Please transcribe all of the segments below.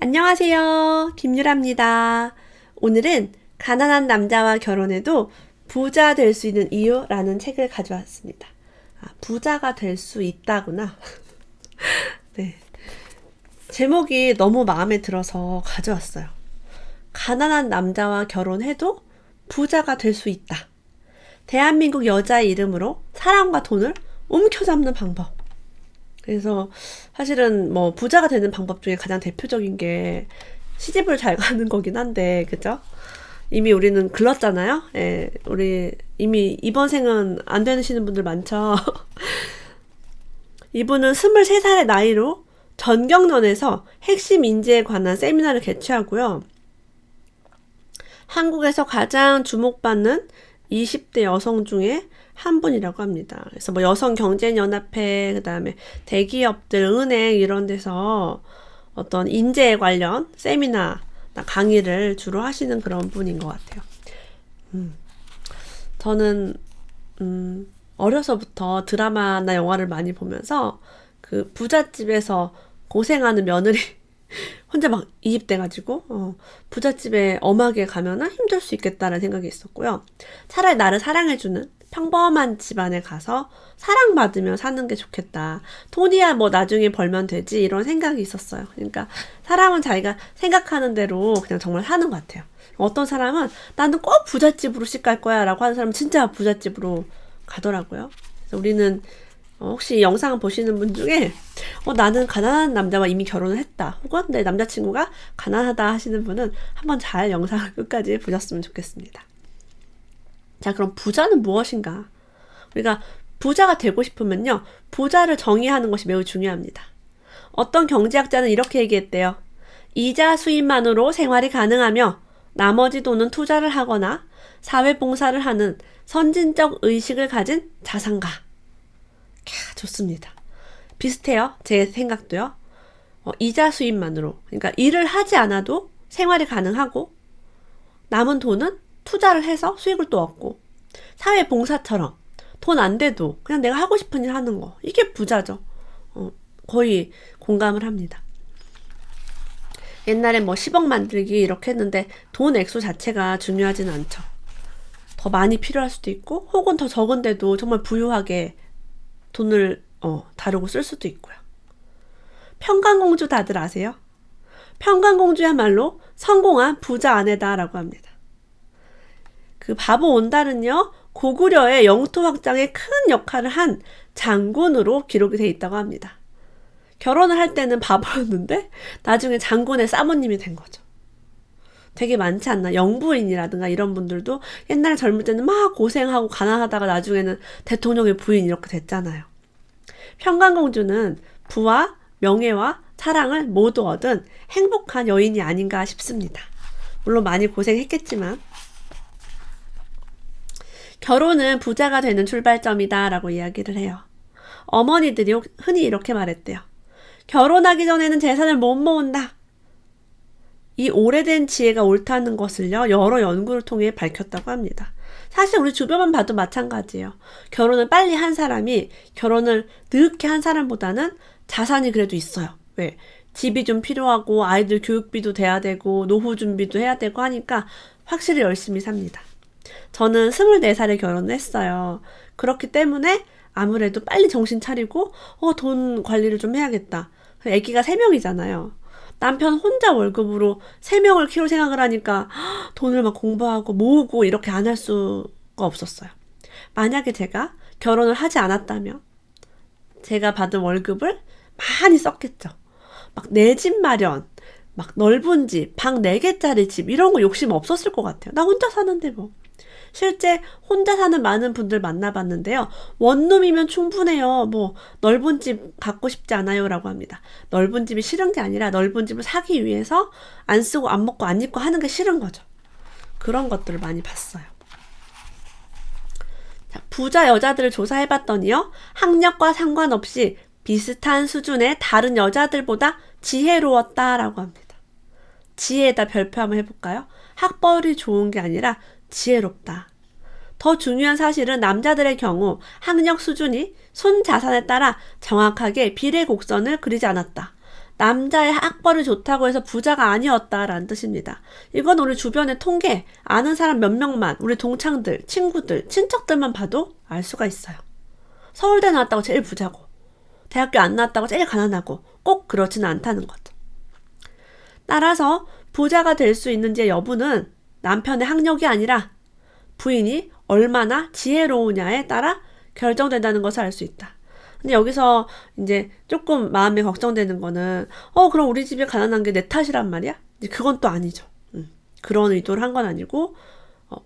안녕하세요. 김유라입니다. 오늘은 가난한 남자와 결혼해도 부자 될 수 있는 이유라는 책을 가져왔습니다. 부자가 될 수 있다구나. 네. 제목이 너무 마음에 들어서 가져왔어요. 가난한 남자와 결혼해도 부자가 될 수 있다. 대한민국 여자의 이름으로 사랑과 돈을 움켜잡는 방법. 그래서 사실은 뭐 부자가 되는 방법 중에 가장 대표적인 게 시집을 잘 가는 거긴 한데, 그죠? 이미 우리는 글렀잖아요. 예, 우리 이미 이번 생은 안 되시는 분들 많죠. 이분은 23살의 나이로 전경련에서 핵심 인재에 관한 세미나를 개최하고요. 한국에서 가장 주목받는 20대 여성 중에 한 분이라고 합니다. 그래서 뭐 여성경제연합회, 그 다음에 대기업들, 은행 이런 데서 어떤 인재 관련 세미나, 강의를 주로 하시는 그런 분인 것 같아요. 저는 어려서부터 드라마나 영화를 많이 보면서 그 부잣집에서 고생하는 며느리 혼자 막 이입돼가지고 부잣집에 엄하게 가면은 힘들 수 있겠다라는 생각이 있었고요. 차라리 나를 사랑해주는 평범한 집안에 가서 사랑받으며 사는 게 좋겠다. 돈이야 뭐 나중에 벌면 되지, 이런 생각이 있었어요. 그러니까 사람은 자기가 생각하는 대로 그냥 정말 사는 것 같아요. 어떤 사람은 나는 꼭 부잣집으로 집 갈 거야 라고 하는 사람은 진짜 부잣집으로 가더라고요. 그래서 우리는 혹시 영상 보시는 분 중에 나는 가난한 남자와 이미 결혼을 했다, 혹은 내 남자친구가 가난하다 하시는 분은 한번 잘 영상을 끝까지 보셨으면 좋겠습니다. 자, 그럼 부자는 무엇인가? 우리가 부자가 되고 싶으면요, 부자를 정의하는 것이 매우 중요합니다. 어떤 경제학자는 이렇게 얘기했대요. 이자 수입만으로 생활이 가능하며 나머지 돈은 투자를 하거나 사회봉사를 하는 선진적 의식을 가진 자산가. 좋습니다. 비슷해요. 제 생각도요. 이자 수입만으로, 그러니까 일을 하지 않아도 생활이 가능하고 남은 돈은 투자를 해서 수익을 또 얻고, 사회봉사처럼 돈 안 돼도 그냥 내가 하고 싶은 일 하는 거, 이게 부자죠. 거의 공감을 합니다. 옛날에 뭐 10억 만들기 이렇게 했는데 돈 액수 자체가 중요하지는 않죠. 더 많이 필요할 수도 있고, 혹은 더 적은데도 정말 부유하게 돈을 다루고 쓸 수도 있고요. 평강공주 다들 아세요? 평강공주야말로 성공한 부자 아내다라고 합니다. 그 바보 온달은요, 고구려의 영토 확장에 큰 역할을 한 장군으로 기록이 돼 있다고 합니다. 결혼을 할 때는 바보였는데 나중에 장군의 사모님이 된 거죠. 되게 많지 않나? 영부인이라든가 이런 분들도 옛날에 젊을 때는 막 고생하고 가난하다가 나중에는 대통령의 부인 이렇게 됐잖아요. 평강공주는 부와 명예와 사랑을 모두 얻은 행복한 여인이 아닌가 싶습니다. 물론 많이 고생했겠지만. 결혼은 부자가 되는 출발점이다 라고 이야기를 해요. 어머니들이 흔히 이렇게 말했대요. 결혼하기 전에는 재산을 못 모은다. 이 오래된 지혜가 옳다는 것을요, 여러 연구를 통해 밝혔다고 합니다. 사실 우리 주변만 봐도 마찬가지예요. 결혼을 빨리 한 사람이 결혼을 늦게 한 사람보다는 자산이 그래도 있어요. 왜? 집이 좀 필요하고 아이들 교육비도 돼야 되고 노후 준비도 해야 되고 하니까 확실히 열심히 삽니다. 저는 24살에 결혼을 했어요. 그렇기 때문에 아무래도 빨리 정신 차리고 돈 관리를 좀 해야겠다. 아기가 3명이잖아요. 남편 혼자 월급으로 3명을 키울 생각을 하니까 돈을 막 공부하고 모으고 이렇게 안 할 수가 없었어요. 만약에 제가 결혼을 하지 않았다면 제가 받은 월급을 많이 썼겠죠. 막 내 집 마련, 막 넓은 집, 방 4개짜리 집 이런 거 욕심 없었을 것 같아요. 나 혼자 사는데 뭐. 실제 혼자 사는 많은 분들 만나봤는데요. 원룸이면 충분해요. 뭐 넓은 집 갖고 싶지 않아요 라고 합니다. 넓은 집이 싫은 게 아니라 넓은 집을 사기 위해서 안 쓰고 안 먹고 안 입고 하는 게 싫은 거죠. 그런 것들을 많이 봤어요. 자, 부자 여자들을 조사해봤더니요, 학력과 상관없이 비슷한 수준의 다른 여자들보다 지혜로웠다라고 합니다. 지혜에다 별표 한번 해볼까요? 학벌이 좋은 게 아니라 지혜롭다. 더 중요한 사실은 남자들의 경우 학력 수준이 손 자산에 따라 정확하게 비례 곡선을 그리지 않았다. 남자의 학벌이 좋다고 해서 부자가 아니었다라는 뜻입니다. 이건 우리 주변의 통계, 아는 사람 몇 명만, 우리 동창들, 친구들, 친척들만 봐도 알 수가 있어요. 서울대 나왔다고 제일 부자고, 대학교 안 나왔다고 제일 가난하고, 꼭 그렇지는 않다는 거죠. 따라서 부자가 될 수 있는지의 여부는 남편의 학력이 아니라 부인이 얼마나 지혜로우냐에 따라 결정된다는 것을 알 수 있다. 근데 여기서 이제 조금 마음이 걱정되는 거는 그럼 우리 집이 가난한 게 내 탓이란 말이야? 그건 또 아니죠. 그런 의도를 한 건 아니고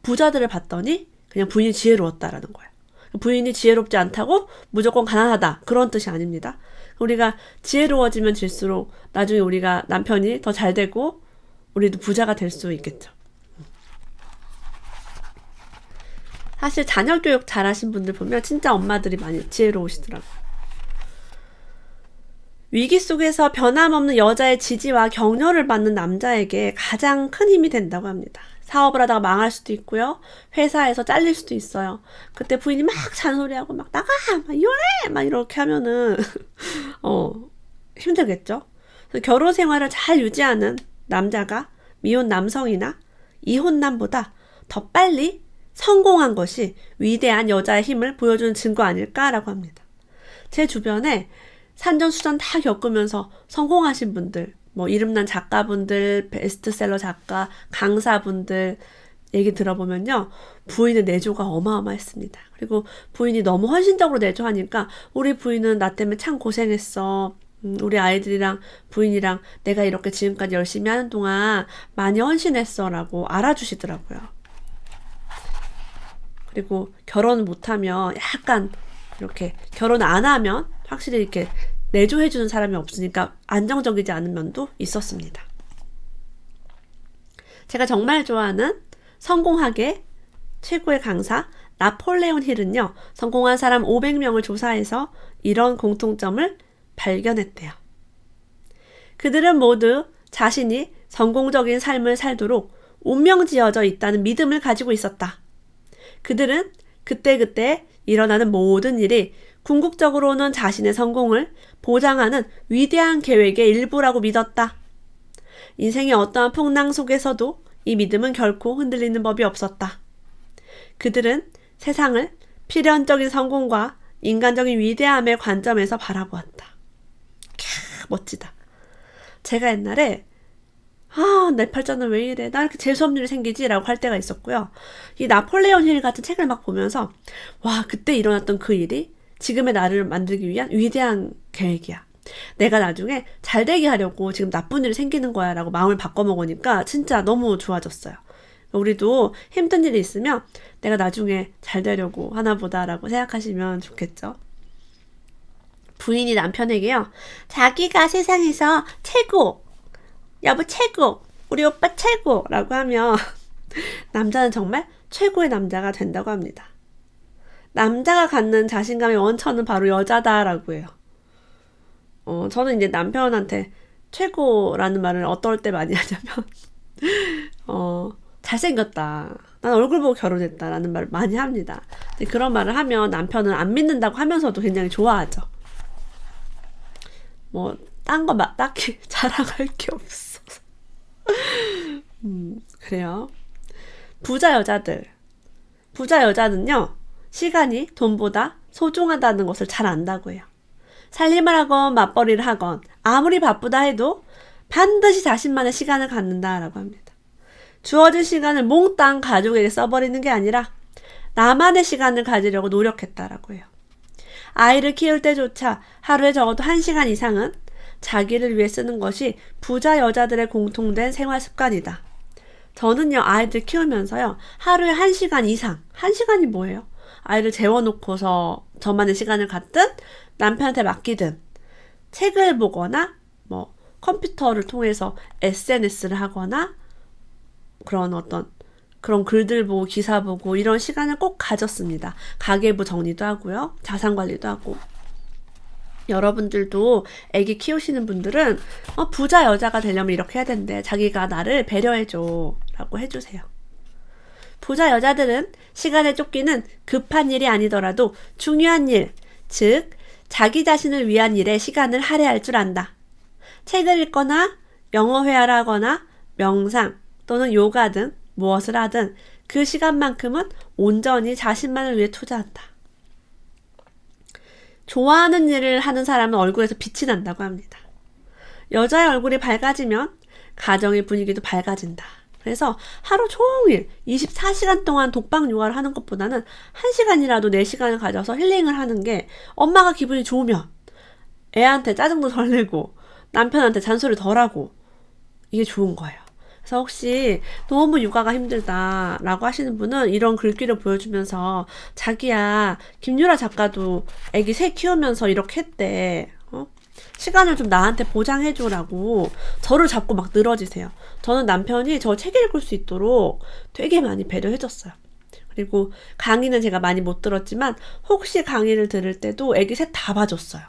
부자들을 봤더니 그냥 부인이 지혜로웠다라는 거예요. 부인이 지혜롭지 않다고 무조건 가난하다 그런 뜻이 아닙니다. 우리가 지혜로워지면 질수록 나중에 우리가 남편이 더 잘 되고 우리도 부자가 될 수 있겠죠. 사실 자녀 교육 잘하신 분들 보면 진짜 엄마들이 많이 지혜로우시더라고요. 위기 속에서 변함없는 여자의 지지와 격려를 받는 남자에게 가장 큰 힘이 된다고 합니다. 사업을 하다가 망할 수도 있고요. 회사에서 잘릴 수도 있어요. 그때 부인이 막 잔소리하고 막 나가! 막 이혼해! 막 이렇게 하면은 힘들겠죠. 그래서 결혼 생활을 잘 유지하는 남자가 미혼 남성이나 이혼남보다 더 빨리 성공한 것이 위대한 여자의 힘을 보여주는 증거 아닐까라고 합니다. 제 주변에 산전수전 다 겪으면서 성공하신 분들, 뭐 이름난 작가분들, 베스트셀러 작가, 강사분들 얘기 들어보면요. 부인의 내조가 어마어마했습니다. 그리고 부인이 너무 헌신적으로 내조하니까 우리 부인은 나 때문에 참 고생했어. 우리 아이들이랑 부인이랑 내가 이렇게 지금까지 열심히 하는 동안 많이 헌신했어 라고 알아주시더라고요. 그리고 결혼 못하면 약간 이렇게 결혼 안 하면 확실히 이렇게 내조해주는 사람이 없으니까 안정적이지 않은 면도 있었습니다. 제가 정말 좋아하는 성공학의 최고의 강사 나폴레온 힐은요. 성공한 사람 500명을 조사해서 이런 공통점을 발견했대요. 그들은 모두 자신이 성공적인 삶을 살도록 운명지어져 있다는 믿음을 가지고 있었다. 그들은 그때그때 일어나는 모든 일이 궁극적으로는 자신의 성공을 보장하는 위대한 계획의 일부라고 믿었다. 인생의 어떠한 풍랑 속에서도 이 믿음은 결코 흔들리는 법이 없었다. 그들은 세상을 필연적인 성공과 인간적인 위대함의 관점에서 바라보았다. 멋지다. 제가 옛날에 내 팔자는 왜 이래? 나 이렇게 재수없는 일이 생기지? 라고 할 때가 있었고요. 이 나폴레온 힐 같은 책을 막 보면서 와, 그때 일어났던 그 일이 지금의 나를 만들기 위한 위대한 계획이야. 내가 나중에 잘 되게 하려고 지금 나쁜 일이 생기는 거야 라고 마음을 바꿔먹으니까 진짜 너무 좋아졌어요. 우리도 힘든 일이 있으면 내가 나중에 잘 되려고 하나 보다 라고 생각하시면 좋겠죠. 부인이 남편에게요. 자기가 세상에서 최고! 여보 최고! 우리 오빠 최고! 라고 하면 남자는 정말 최고의 남자가 된다고 합니다. 남자가 갖는 자신감의 원천은 바로 여자다라고 해요. 저는 이제 남편한테 최고라는 말을 어떨 때 많이 하냐면 잘생겼다. 난 얼굴 보고 결혼했다라는 말을 많이 합니다. 근데 그런 말을 하면 남편은 안 믿는다고 하면서도 굉장히 좋아하죠. 뭐 딴 거 딱히 자랑할 게 없어서. 그래요. 부자 여자는요. 시간이 돈보다 소중하다는 것을 잘 안다고 해요. 살림을 하건 맞벌이를 하건 아무리 바쁘다 해도 반드시 자신만의 시간을 갖는다라고 합니다. 주어진 시간을 몽땅 가족에게 써버리는 게 아니라 나만의 시간을 가지려고 노력했다라고 해요. 아이를 키울 때조차 하루에 적어도 1시간 이상은 자기를 위해 쓰는 것이 부자 여자들의 공통된 생활 습관이다. 저는요, 아이들 키우면서요, 하루에 1시간 이상, 1시간이 뭐예요? 아이를 재워놓고서 저만의 시간을 갖든, 남편한테 맡기든, 책을 보거나, 뭐, 컴퓨터를 통해서 SNS를 하거나, 그런 글들 보고, 기사 보고, 이런 시간을 꼭 가졌습니다. 가계부 정리도 하고요, 자산 관리도 하고. 여러분들도 아기 키우시는 분들은 부자 여자가 되려면 이렇게 해야 된대. 자기가 나를 배려해줘 라고 해주세요. 부자 여자들은 시간에 쫓기는 급한 일이 아니더라도 중요한 일, 즉 자기 자신을 위한 일에 시간을 할애할 줄 안다. 책을 읽거나 영어 회화를 하거나 명상 또는 요가 등 무엇을 하든 그 시간만큼은 온전히 자신만을 위해 투자한다. 좋아하는 일을 하는 사람은 얼굴에서 빛이 난다고 합니다. 여자의 얼굴이 밝아지면 가정의 분위기도 밝아진다. 그래서 하루 종일 24시간 동안 독방 요가를 하는 것보다는 1시간이라도 4시간을 가져서 힐링을 하는 게 엄마가 기분이 좋으면 애한테 짜증도 덜 내고 남편한테 잔소리 덜 하고 이게 좋은 거예요. 그래서 혹시 너무 육아가 힘들다라고 하시는 분은 이런 글귀를 보여주면서 자기야, 김유라 작가도 애기 새 키우면서 이렇게 했대. 시간을 좀 나한테 보장해줘라고 저를 잡고 막 늘어지세요. 저는 남편이 저 책 읽을 수 있도록 되게 많이 배려해줬어요. 그리고 강의는 제가 많이 못 들었지만 혹시 강의를 들을 때도 애기 셋 다 봐줬어요.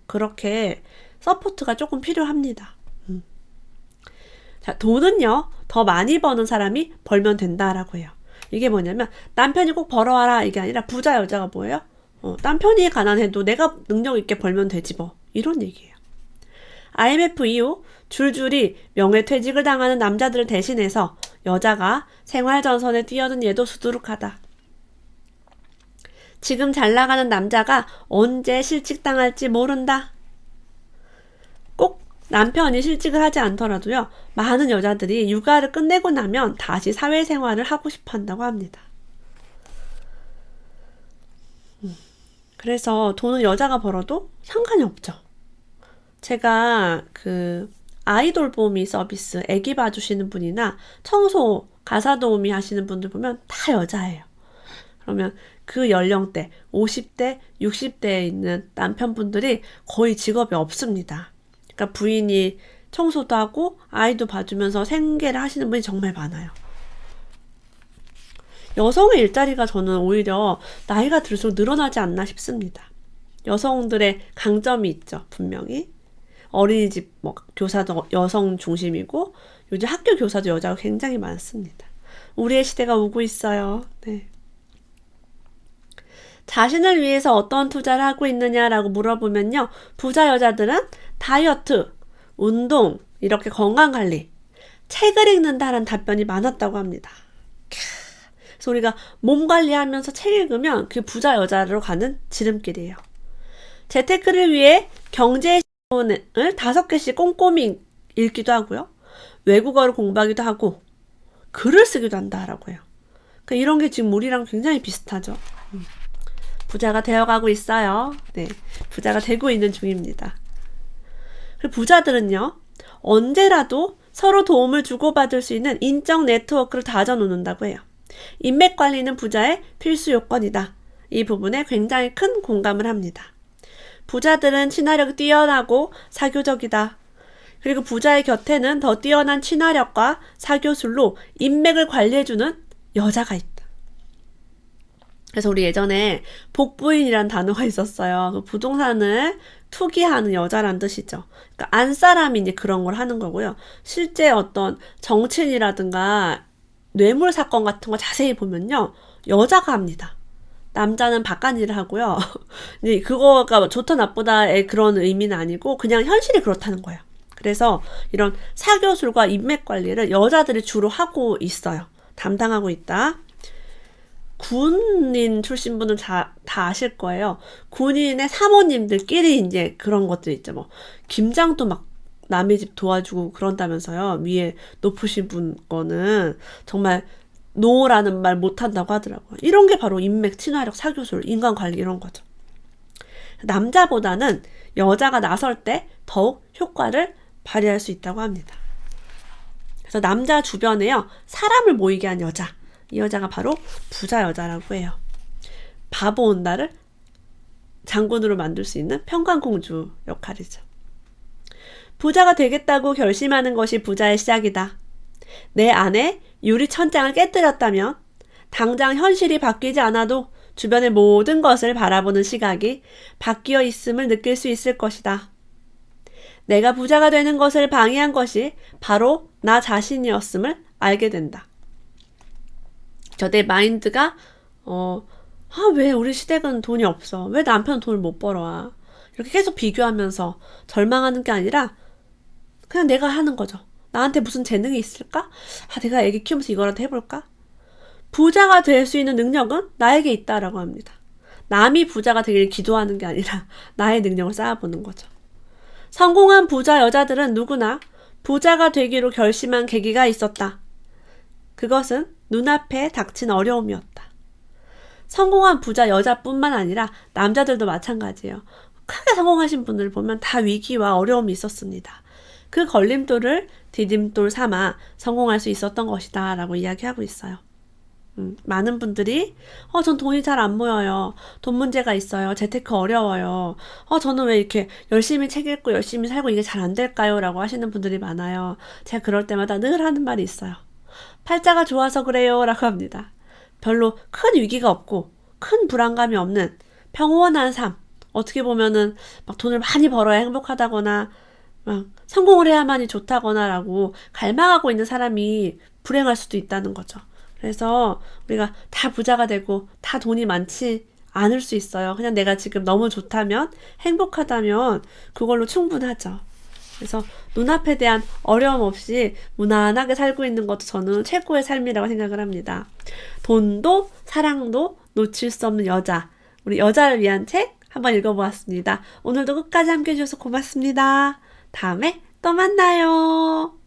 그렇게 서포트가 조금 필요합니다. 자, 돈은요, 더 많이 버는 사람이 벌면 된다라고 해요. 이게 뭐냐면 남편이 꼭 벌어와라 이게 아니라 부자 여자가 뭐예요? 남편이 가난해도 내가 능력 있게 벌면 되지 뭐. 이런 얘기예요. IMF 이후 줄줄이 명예퇴직을 당하는 남자들을 대신해서 여자가 생활전선에 뛰어든 예도 수두룩하다. 지금 잘 나가는 남자가 언제 실직당할지 모른다. 꼭 남편이 실직을 하지 않더라도요. 많은 여자들이 육아를 끝내고 나면 다시 사회생활을 하고 싶어 한다고 합니다. 그래서 돈은 여자가 벌어도 상관이 없죠. 제가 아이돌 보미 서비스 애기 봐주시는 분이나 청소 가사 도우미 하시는 분들 보면 다 여자예요. 그러면 그 연령대 50대 60대에 있는 남편분들이 거의 직업이 없습니다. 그러니까 부인이 청소도 하고 아이도 봐주면서 생계를 하시는 분이 정말 많아요. 여성의 일자리가 저는 오히려 나이가 들수록 늘어나지 않나 싶습니다. 여성들의 강점이 있죠. 분명히. 어린이집 교사도 여성 중심이고 요즘 학교 교사도 여자가 굉장히 많습니다. 우리의 시대가 오고 있어요. 네. 자신을 위해서 어떤 투자를 하고 있느냐라고 물어보면요. 부자 여자들은 다이어트, 운동, 이렇게 건강관리, 책을 읽는다라는 답변이 많았다고 합니다. 그래서 우리가 몸 관리하면서 책 읽으면 그 부자 여자로 가는 지름길이에요. 재테크를 위해 경제 신문을 5개씩 꼼꼼히 읽기도 하고요. 외국어를 공부하기도 하고 글을 쓰기도 한다라고 해요. 그러니까 이런 게 지금 우리랑 굉장히 비슷하죠. 부자가 되어가고 있어요. 네, 부자가 되고 있는 중입니다. 그리고 부자들은요. 언제라도 서로 도움을 주고받을 수 있는 인적 네트워크를 다져놓는다고 해요. 인맥 관리는 부자의 필수 요건이다. 이 부분에 굉장히 큰 공감을 합니다. 부자들은 친화력이 뛰어나고 사교적이다. 그리고 부자의 곁에는 더 뛰어난 친화력과 사교술로 인맥을 관리해주는 여자가 있다. 그래서 우리 예전에 복부인이란 단어가 있었어요. 그 부동산을 투기하는 여자란 뜻이죠. 그러니까 안사람이 이제 그런 걸 하는 거고요. 실제 어떤 정치인이라든가 뇌물 사건 같은 거 자세히 보면요. 여자가 합니다. 남자는 바깥일을 하고요. 근데 그거가 좋다 나쁘다의 그런 의미는 아니고 그냥 현실이 그렇다는 거예요. 그래서 이런 사교술과 인맥 관리를 여자들이 주로 하고 있어요. 담당하고 있다. 군인 출신 분은 다 아실 거예요. 군인의 사모님들끼리 이제 그런 것들 있죠. 뭐 김장도 막 남의 집 도와주고 그런다면서요. 위에 높으신 분 거는 정말 노라는 말 못한다고 하더라고요. 이런 게 바로 인맥, 친화력, 사교술, 인간관리 이런 거죠. 남자보다는 여자가 나설 때 더욱 효과를 발휘할 수 있다고 합니다. 그래서 남자 주변에요. 사람을 모이게 한 여자. 이 여자가 바로 부자 여자라고 해요. 바보 온다를 장군으로 만들 수 있는 평강공주 역할이죠. 부자가 되겠다고 결심하는 것이 부자의 시작이다. 내 안에 유리천장을 깨뜨렸다면 당장 현실이 바뀌지 않아도 주변의 모든 것을 바라보는 시각이 바뀌어 있음을 느낄 수 있을 것이다. 내가 부자가 되는 것을 방해한 것이 바로 나 자신이었음을 알게 된다. 내 마인드가 왜 우리 시댁은 돈이 없어? 왜 남편은 돈을 못 벌어와? 이렇게 계속 비교하면서 절망하는 게 아니라 그냥 내가 하는 거죠. 나한테 무슨 재능이 있을까? 내가 애기 키우면서 이거라도 해볼까? 부자가 될 수 있는 능력은 나에게 있다라고 합니다. 남이 부자가 되길 기도하는 게 아니라 나의 능력을 쌓아보는 거죠. 성공한 부자 여자들은 누구나 부자가 되기로 결심한 계기가 있었다. 그것은 눈앞에 닥친 어려움이었다. 성공한 부자 여자뿐만 아니라 남자들도 마찬가지예요. 크게 성공하신 분들 보면 다 위기와 어려움이 있었습니다. 그 걸림돌을 디딤돌 삼아 성공할 수 있었던 것이다 라고 이야기하고 있어요. 많은 분들이 전 돈이 잘 안 모여요. 돈 문제가 있어요. 재테크 어려워요. 저는 왜 이렇게 열심히 책 읽고 열심히 살고 이게 잘 안 될까요? 라고 하시는 분들이 많아요. 제가 그럴 때마다 늘 하는 말이 있어요. 팔자가 좋아서 그래요 라고 합니다. 별로 큰 위기가 없고 큰 불안감이 없는 평온한 삶. 어떻게 보면은 막 돈을 많이 벌어야 행복하다거나 막 성공을 해야만이 좋다거나 라고 갈망하고 있는 사람이 불행할 수도 있다는 거죠. 그래서 우리가 다 부자가 되고 다 돈이 많지 않을 수 있어요. 그냥 내가 지금 너무 좋다면, 행복하다면 그걸로 충분하죠. 그래서 눈앞에 대한 어려움 없이 무난하게 살고 있는 것도 저는 최고의 삶이라고 생각을 합니다. 돈도 사랑도 놓칠 수 없는 여자. 우리 여자를 위한 책 한번 읽어보았습니다. 오늘도 끝까지 함께 해주셔서 고맙습니다. 다음에 또 만나요.